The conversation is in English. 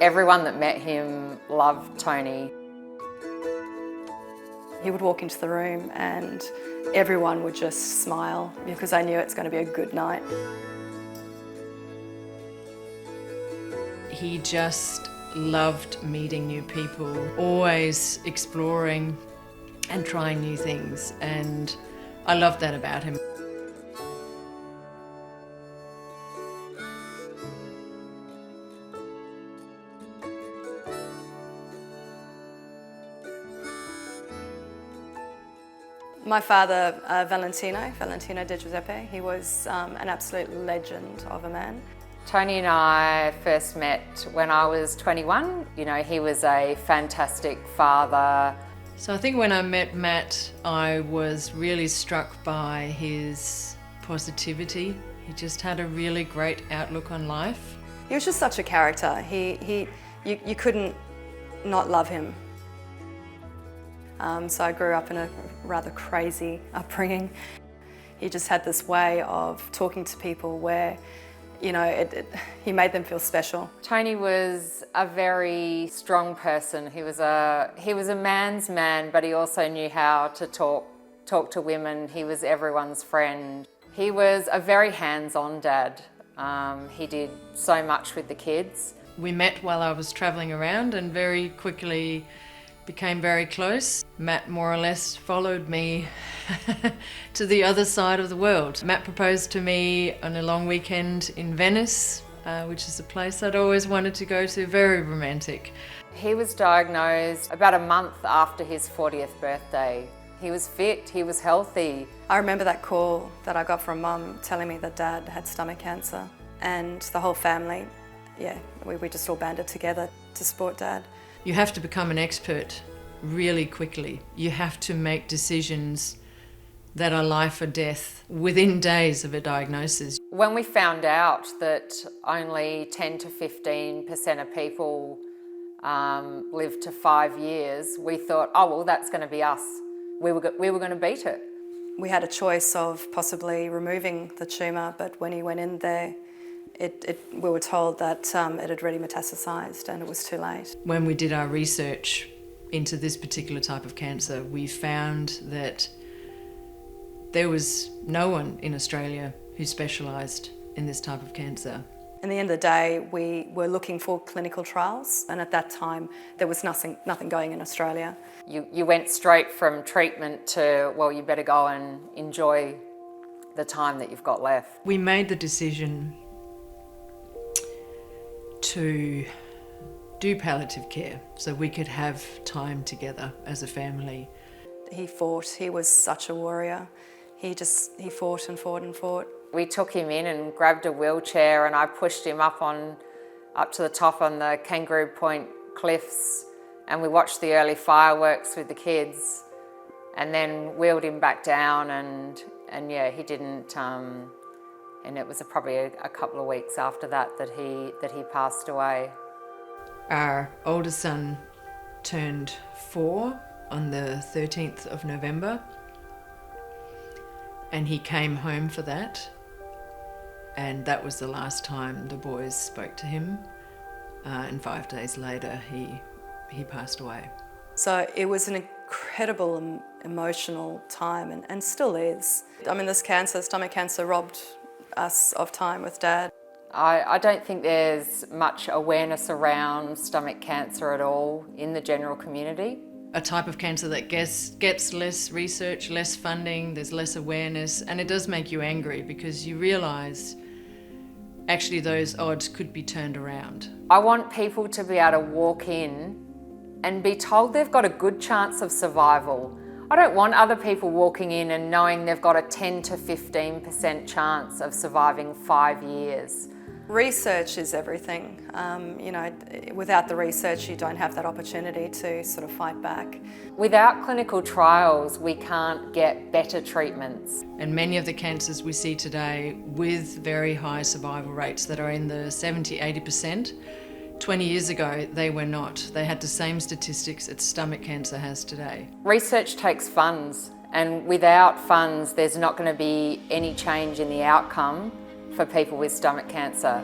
Everyone that met him loved Tony. He would walk into the room and everyone would just smile because they knew it's going to be a good night. He just loved meeting new people, always exploring and trying new things, and I loved that about him. My father, Valentino di Giuseppe, he was an absolute legend of a man. Tony and I first met when I was 21. You know, he was a fantastic father. So I think when I met Matt, I was really struck by his positivity. He just had a really great outlook on life. He was just such a character. You couldn't not love him. So I grew up in a rather crazy upbringing. He just had this way of talking to people where, you know, he made them feel special. Tony was a very strong person. He was a man's man, but he also knew how to talk to women. He was everyone's friend. He was a very hands-on dad. He did so much with the kids. We met while I was travelling around and very quickly became very close. Matt more or less followed me to the other side of the world. Matt proposed to me on a long weekend in Venice, which is a place I'd always wanted to go to, very romantic. He was diagnosed about a month after his 40th birthday. He was fit, he was healthy. I remember that call that I got from Mum telling me that Dad had stomach cancer, and the whole family, we just all banded together to support Dad. You have to become an expert really quickly. You have to make decisions that are life or death within days of a diagnosis. When we found out that only 10 to 15% of people live to 5 years, we thought, oh, well, that's going to be us. We were going to beat it. We had a choice of possibly removing the tumour, but when he went in there, we were told that it had already metastasised and it was too late. When we did our research into this particular type of cancer, we found that there was no one in Australia who specialised in this type of cancer. In the end of the day, we were looking for clinical trials, and at that time there was nothing going in Australia. You went straight from treatment to, well, you better go and enjoy the time that you've got left. We made the decision to do palliative care so we could have time together as a family. He fought. He was such a warrior. He fought and fought and fought. We took him in and grabbed a wheelchair and I pushed him up to the top on the Kangaroo Point cliffs, and we watched the early fireworks with the kids and then wheeled him back down and he didn't, and it was probably a couple of weeks after that he passed away. Our oldest son turned 4 on the 13th of November, and he came home for that, and that was the last time the boys spoke to him, and 5 days later he passed away. So it was an incredible emotional time, and still is. I mean, this cancer, stomach cancer, robbed us of time with Dad. I don't think there's much awareness around stomach cancer at all in the general community. A type of cancer that gets less research, less funding, there's less awareness, and it does make you angry because you realise actually those odds could be turned around. I want people to be able to walk in and be told they've got a good chance of survival. I don't want other people walking in and knowing they've got a 10 to 15% chance of surviving 5 years. Research is everything. Without the research, you don't have that opportunity to sort of fight back. Without clinical trials, we can't get better treatments. And many of the cancers we see today with very high survival rates that are in the 70–80%, 20 years ago, they were not. They had the same statistics that stomach cancer has today. Research takes funds, and without funds, there's not going to be any change in the outcome for people with stomach cancer.